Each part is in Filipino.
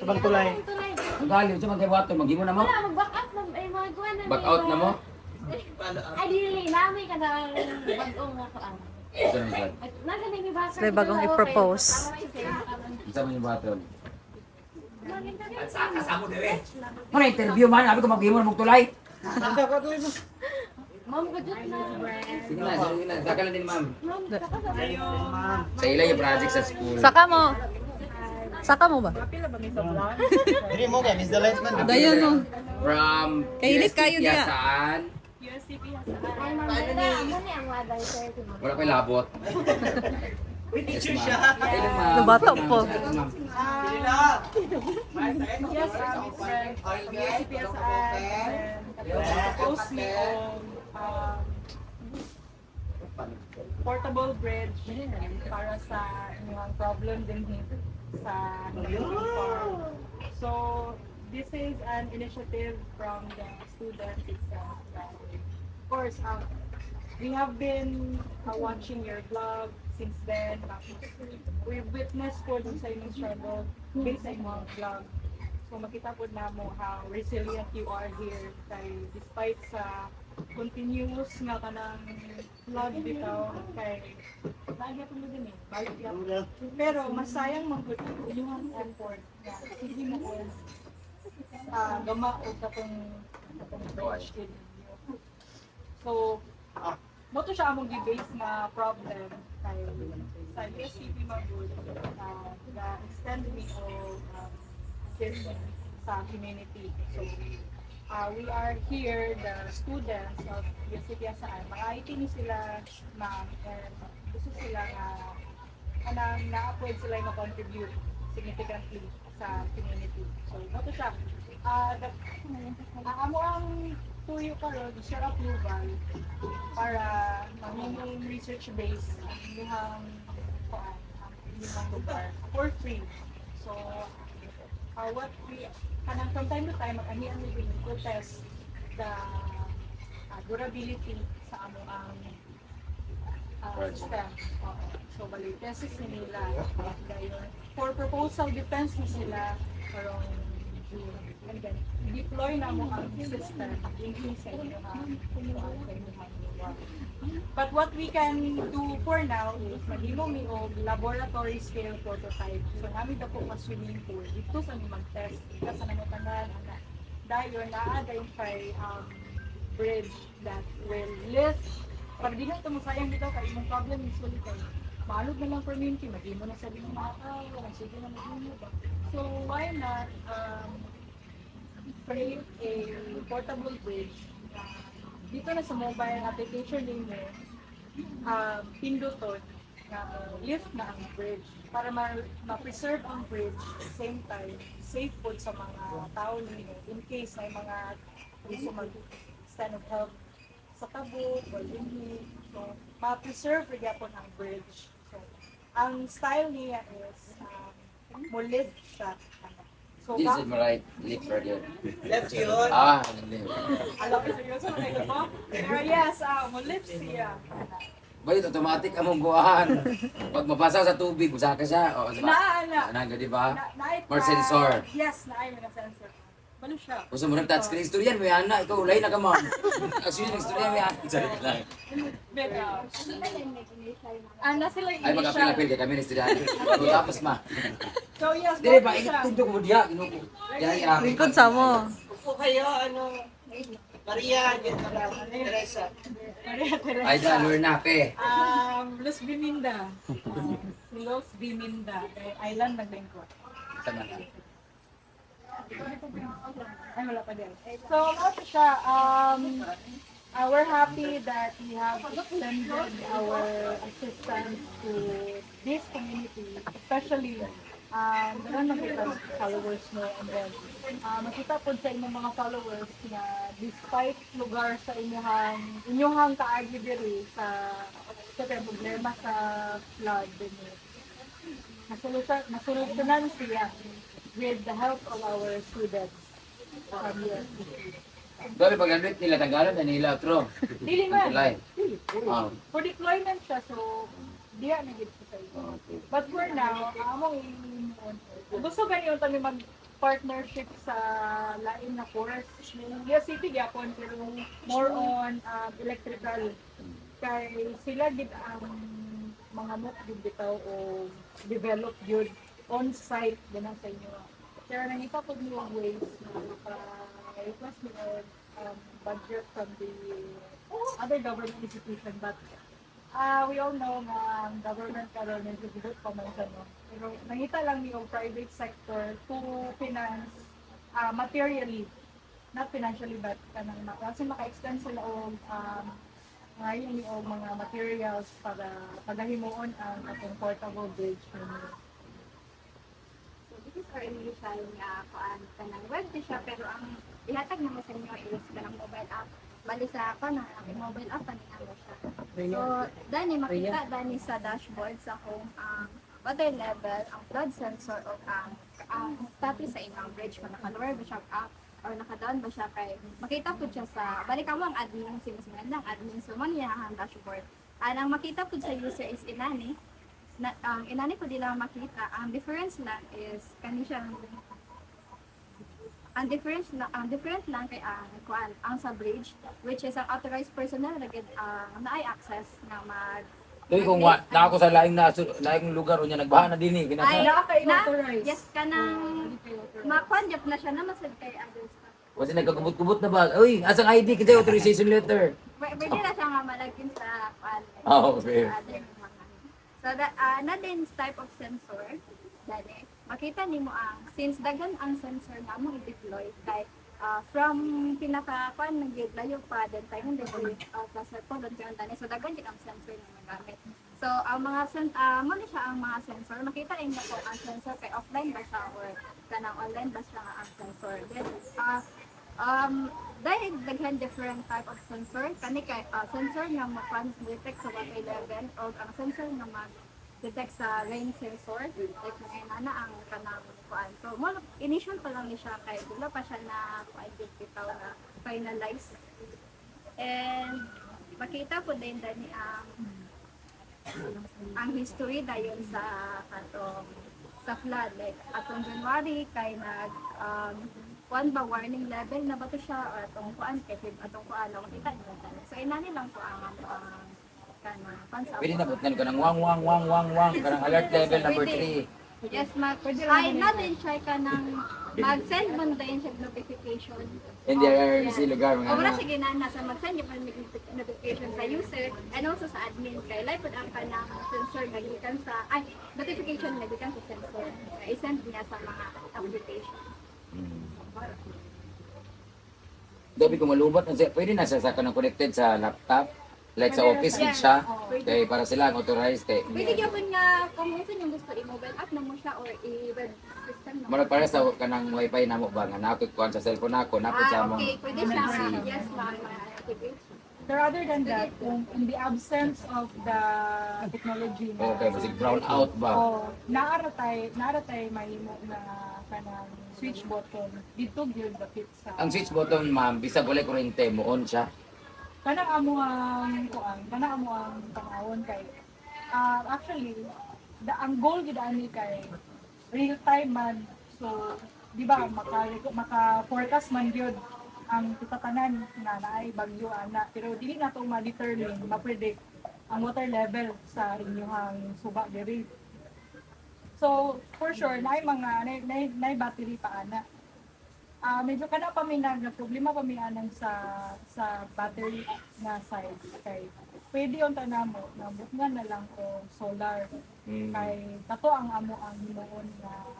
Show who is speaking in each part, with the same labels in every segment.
Speaker 1: Tabang tulay.
Speaker 2: Ang galiw sa mga water, mag-imo na mo?
Speaker 3: Wala, mag-back out na. Eh, mga kuha na.
Speaker 2: Back out na mo?
Speaker 3: Ay, dili. Namin ka na bagong nga ko.
Speaker 2: Isa na sa.
Speaker 3: Nasa na yung backer.
Speaker 4: May bagong i-propose.
Speaker 2: Isa mo yung water.
Speaker 1: Kasama dire.
Speaker 2: Ano interview man? Sabi ko mag-imo na magtulay.
Speaker 3: Ma'am, gudot na.
Speaker 2: Sige na. Kakalan din ma'am.
Speaker 3: Ma'am, saka sa
Speaker 2: Sa ila yung project sa school.
Speaker 4: Saka mo. Saka mo ba?
Speaker 1: Dili mo kay Miss Delight man.
Speaker 4: Dayon mo.
Speaker 2: From
Speaker 4: Kainit kayo
Speaker 2: UST
Speaker 4: diya.
Speaker 2: Saan?
Speaker 3: Ay, ma'am, ano ni ang waday, sir?
Speaker 2: Wala ko yung labot.
Speaker 1: Teacher siya.
Speaker 2: Kailan ma'am?
Speaker 4: Nabato po.
Speaker 2: Ma'am.
Speaker 5: Yes, Miss Ren. Propose me on portable bridge para sa inyong problem din sa inyong farm. So, this is an initiative from the students itself. Of course, we have been watching your vlog since then. We've witnessed po dun sa inyong struggle based sa inyong vlog. So makita po na mo how resilient you are here kay despite sa continuous nga kanang flood bitaw kay lagi po mo din balik lang. Pero masayang magud inyong effort nga sige mo ko gama o katong bridge din. So mo to siya among gi-base na problem kay sa USCP magud na extend me o assist sa community. So we are here, the students of USCP Asaan. Mga IT ni sila ma'am and gusto sila na na-appoint sila yung ma-contribute significantly sa community. So mo to siya. Amo ang tuyo karon i-share up global para maging research base ang inyong lugar for free. So what we from time to time ani we will test the durability sa amo ang system. So bali tests nila dayon for proposal defense ni sila karong June. And then deploy na mo ang system in sa inyo But what we can do for now is maghimo mi og laboratory scale prototype. So namin na po mas swimming pool. Dito sa mi mag-test. Dito sa nangutangan ana. Dayon na-identify bridge that will lift. Para di na ito masayang dito kay imong problem usually kay maalog na lang community. Maghimo na sa mga makakaw. Sige na maghimo ba. So why not create a portable bridge dito na sa mobile application ninyo, pinduton na lift na ang bridge para ma-preserve ang bridge at the same time safe po sa mga tao ninyo in case may mga gusto mag-stand of help sa tabo o linhi. So, ma-preserve rin po ang bridge. So, ang style niya is mo-lift siya. So,
Speaker 2: This is my right lip right here.
Speaker 1: Left yun.
Speaker 2: Hindi.
Speaker 5: alam ko seryoso na ito po. Pero yes, mo-lift siya.
Speaker 2: Balit, automatic among buwan. Pag mabasa sa tubig, usaka siya. O, diba?
Speaker 5: Na.
Speaker 2: Di ba?
Speaker 5: Na-
Speaker 2: More sensor.
Speaker 5: Yes, naay mga sensor. Balo siya.
Speaker 2: Kung mo nag-touchscreen, istorya mo yan na. Ikaw, ulay na ka, ma'am. Actually, nag-istorya mo yan. Salit lang.
Speaker 5: Na sila
Speaker 2: Ay, mag-apil-apil kay kami na istorya. Tapos, ma.
Speaker 5: So yes,
Speaker 2: Dili ba,
Speaker 5: balo siya.
Speaker 2: ikitundok mo diya. Kinuko. Yan,
Speaker 4: Lingkod sa mo.
Speaker 1: Upo kayo, Maria, Teresa.
Speaker 2: Ay, lure na, pe.
Speaker 5: Los Biminda. Si Los Biminda. Island naglingkod.
Speaker 2: Sana.
Speaker 5: Ay, wala pa din. So, ano siya, we're happy that we have extended our assistance to this community, especially meron nakita sa followers mo and then makita po sa inyong mga followers na despite lugar sa inyong kaagi diri sa problema sa flood din nasolusyonan siya with the help of our students from USCP.
Speaker 2: Dali, pag nandito nila, Tagalog na nila, outro.
Speaker 5: Dili man.
Speaker 2: Tulay.
Speaker 5: For deployment siya, so diya na gid sa iyo.
Speaker 2: Okay.
Speaker 5: But for now, among gusto ganyan kami partnership sa lain na course. Yes, city gyapon pero more on electrical. Kay sila gid ang mga mock gid bitaw o develop yun on site din sa inyo. Kaya nang ipapag mo ang ways na maka-request mo budget from the other government institution, but we all know na ang government karon medyo gibot pa man siya, no? Pero nangita lang ni yung private sector to finance materially, not financially, but kanang kasi maka-extend sila og ngayon yung mga materials para pagahimuon ang atong portable bridge.
Speaker 3: So this is our initial kuan kanang web siya, pero ang ihatag naman sa inyo is kanang mobile app. Bali sa ako na ang mobile app ani ano siya. So dani makita dani sa dashboard sa home ang water level, ang flood sensor o ang status sa inyong bridge kung naka-lower ba siya up or naka-down ba siya kay makita po siya sa balik mo ang admin sinusunod lang admin so man niya ang dashboard. Ang makita po sa user is inani na inani ko dila makita ang difference lang is kani siya ang different lang kay kuan ang sa bridge which is ang authorized personnel na naay access na mag
Speaker 2: Doy kung wa na ako sa laing lugar unya nagbaha na dinhi
Speaker 3: ay
Speaker 2: kinasa.
Speaker 3: na yes kanang makuan gyud na siya na masad kay others.
Speaker 2: Kasi nagkakubot-kubot na ba? Uy, asang ID kita authorization letter.
Speaker 3: Pwede na siya nga malagin sa kuan.
Speaker 2: Okay.
Speaker 3: Sa other mga. So na din type of sensor dali makita nimo ang since daghan ang sensor na mo i-deploy kay from pinaka kuan naglayo pa then tayo ng deploy sa cellphone don karon tani so daghan gid ang sensor na magamit. So ang mga mo ni siya ang mga sensor makita inyo kung ang sensor kay offline ba siya or kanang online ba siya ang sensor. Then dahil daghan different type of sensor kani kay sensor nga mo-detect sa water level o ang sensor nga mag-detect sa rain sensor like na ang kanang kuan. So mo initial pa lang ni siya kay wala pa siya na kuan bitaw na finalize. And makita po din dani ang history dayon sa atong sa flood like atong January kay nag kuan ba warning level na ba to siya or atong kuan kay atong kuan makita niyo tani. So inani lang po ang kanang pansa.
Speaker 2: Pwede na butnan ko ng wang karang alert level number 3.
Speaker 3: Yes, ay natin try ka ng mag-send mo na tayo siya notification.
Speaker 2: In the emergency lugar mga
Speaker 3: O wala
Speaker 2: ano.
Speaker 3: sige na nasa mag-send yung notification sa user and also sa admin kay live pud ang kanang sensor nga gikan sa notification nga gikan sa sensor. I-send niya sa mga application.
Speaker 2: Dabi ko malubat na siya. Pwede na siya sa kanang connected sa laptop. Like sa office gid siya. Kay para sila ang authorized kay.
Speaker 3: Pwede gyapon nga kung unsa yung gusto i-mobile app na mo siya or i-web system na.
Speaker 2: Mara para sa kanang wifi namo ba nga napit kuan sa cellphone nako napit sa among.
Speaker 3: Okay, pwede siya. Yes, ma-activate.
Speaker 5: But rather than that, kung in the absence of the technology na
Speaker 2: Okay, basig brown out ba?
Speaker 5: naaratay mahimo na kanang switch button dito gyud dapit sa
Speaker 2: Ang switch button ma'am bisag walay kuryente mo on siya.
Speaker 5: kanang amo ang panahon kay actually ang goal gid ani kay real time man so di ba maka forecast man gyud ang tutatanan na naay bagyo ana pero dili na to ma-determine ma-predict ang water level sa inyong suba diri. So for sure naay mga naay battery pa ana. Medyo kana pa may problema pa may anang sa battery na side kay pwede yung tanamo na bukngan na lang ko solar kay dato ang amo ang himuon na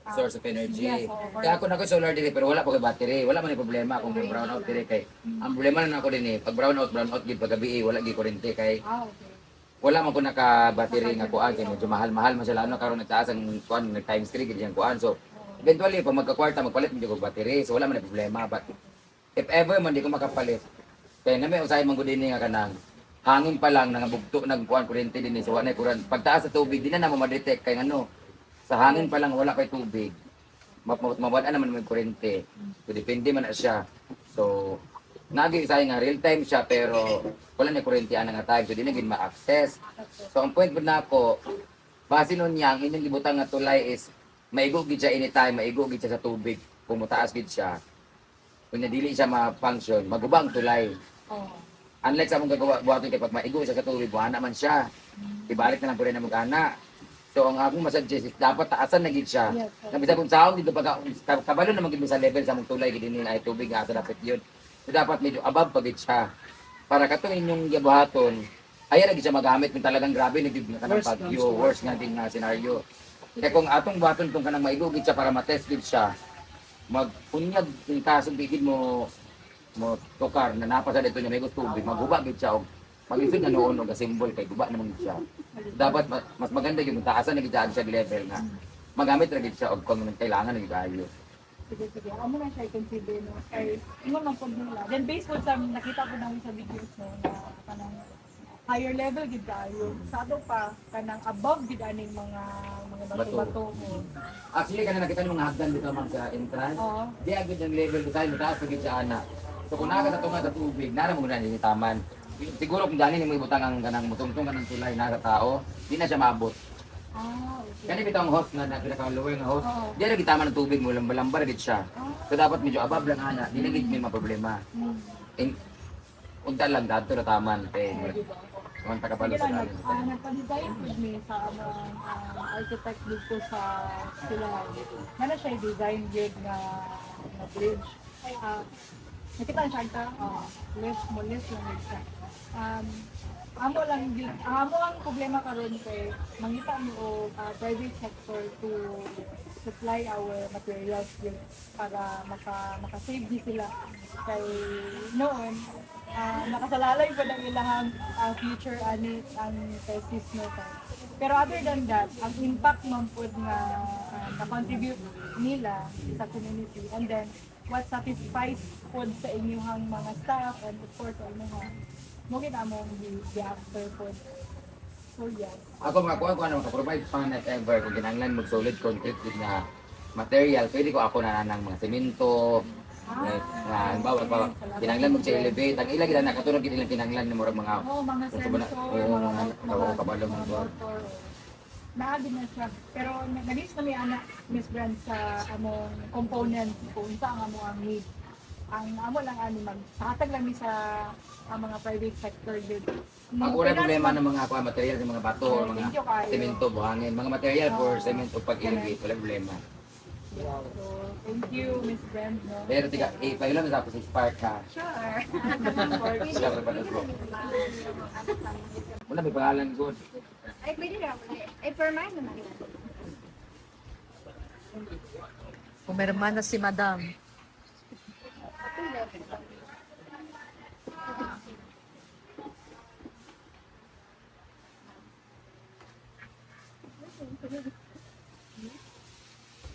Speaker 2: Source of energy.
Speaker 5: yes,
Speaker 2: Kaya ako na ko solar dili pero wala pa kay battery. Wala man ni problema kung may brown out dili kay. Ang problema na nako din pag brown out gid pag gabi wala gi kuryente kay
Speaker 5: okay.
Speaker 2: wala man ko naka battery nga kuan kay medyo mahal man sila ano karon nagtaas ang kuan nag times 3 gid yang kuan so eventually pag magka-kwarta magpalit mo ko battery so wala man na problema but if ever man di ko makapalit kay na may usahay man gud dinhi nga kanang hangin pa lang nangabugto nagkuan kuryente dinhi so wala na kuran pagtaas sa tubig di na mo ma-detect kay ano sa hangin pa lang wala kay tubig mawala naman may kuryente so depende man na siya so nagi say nga real time siya pero wala na kuryente ana nga time so di na gid ma-access so ang point pud nako base nun yang inyong gibutang nga tulay is maigo gid siya anytime, maigo gid siya sa tubig, kung mutaas gid siya. Kung dili siya ma-function, magubang tulay.
Speaker 5: Oh.
Speaker 2: Unlike sa among gagawa buhaton kay pag maigo siya sa tubig, buhana man siya. Ibalik na lang pud na mag-ana. So ang akong masuggest is dapat taasan na gid siya.
Speaker 5: Yes,
Speaker 2: Na bisag kung sahon dito pag kabalo na magid mo sa level sa among tulay gid dinhi ay tubig nga ato dapat yun. So dapat medyo above pa gid siya. Para katong inyong gibuhaton, ayan na gid siya magamit kung talagang grabe na gid nga kanang
Speaker 1: Worst
Speaker 2: pagyo,
Speaker 1: comes to
Speaker 2: worst nga din nga scenario. Kaya kung atong buhaton kung kanang maigo gid siya para ma-test gid siya, magpunyag yung kaso bigid mo tukar na napa sa dito niya may gusto tubig, maghuba gid siya og mag-isip na noon og symbol kay guba naman gid siya. Dapat mas maganda yung taasan na gid siya level nga magamit ra gid siya og kung kailangan na gid ayo.
Speaker 5: Sige. Amo na siya i-consider no. Kay ingon man pud nila. Then based po sa nakita ko namin sa videos no na kanang higher level gid tayo. Sa ato pa kanang above gid aning mga bato-bato mo.
Speaker 2: Actually kanang nakita nimo nga hagdan dito man sa entrance.
Speaker 5: Oo.
Speaker 2: Di agad yung level ko tayo mataas pa gid siya ana. So kung nakakatunga sa tubig, nara mo na ni taman. Siguro kung dani mo ibutang ang kanang mutungtong kanang tulay na sa tao, di na siya maabot.
Speaker 5: Okay.
Speaker 2: Kani bitong host na pinaka-lower nga host,
Speaker 5: Oo.
Speaker 2: di na gitama ng tubig mo, lambar gid siya. So dapat medyo above lang ana, di na gid may problema. In unta lang dadto na taman kay man takapalo
Speaker 5: Sige
Speaker 2: sa
Speaker 5: lang,
Speaker 2: kanin.
Speaker 5: nagpa-design po me sa architect dito sa sila. Mana siya design yun na bridge. Nakita siya ka, less lang yun siya. Amo lang din, amo ang problema karon kay mangita mo private sector to supply our materials din para maka-save di sila kay noon nakasalalay pa ng ilang future ani ang thesis no kay. Pero other than that, ang impact man pod nga na-contribute nila sa community and then what satisfies pod sa inyong mga staff and of course sa inyong mo kita mo the after pod. So yes.
Speaker 2: Ako mga kuha ko ano maka-provide pa net ever kung kinahanglan mo solid concrete gid nga material, pwede ko ako na ng mga semento. Halimbawa, kinanglan mo sa elevate, ang ilang gila nakatulog gid ilang kinanglan ni murag mga
Speaker 5: Mga sensor,
Speaker 2: mga kabalong mga
Speaker 5: motor. Naagin na siya. Pero nagis na may anak, Miss Brand, sa among component kung sa ang among ang need. Ang amo lang ani maghatag lang mi sa mga private sector din.
Speaker 2: Ako rin problema ng mga material ng mga bato,
Speaker 5: Oh,
Speaker 2: mga
Speaker 5: thank you kayo.
Speaker 2: semento, buhangin, mga material for cement o pag-elevate, wala problema.
Speaker 5: So, thank you, Miss Brand. No?
Speaker 2: Pero tiga, pailan mo sa ako sa Spark ha.
Speaker 3: Sure.
Speaker 2: Wala pa ba ko? Wala may pangalan good.
Speaker 3: Ay, pwede na. Ay, per mind naman.
Speaker 4: Pumirma na si Madam.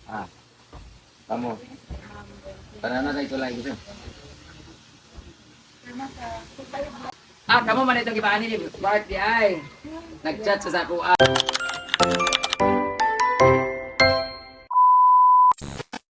Speaker 2: Ah. Kamu. Tanana na ito lang gusto. Kamu man itong ibaan ni Spark di ay. Nag-chat sa ako.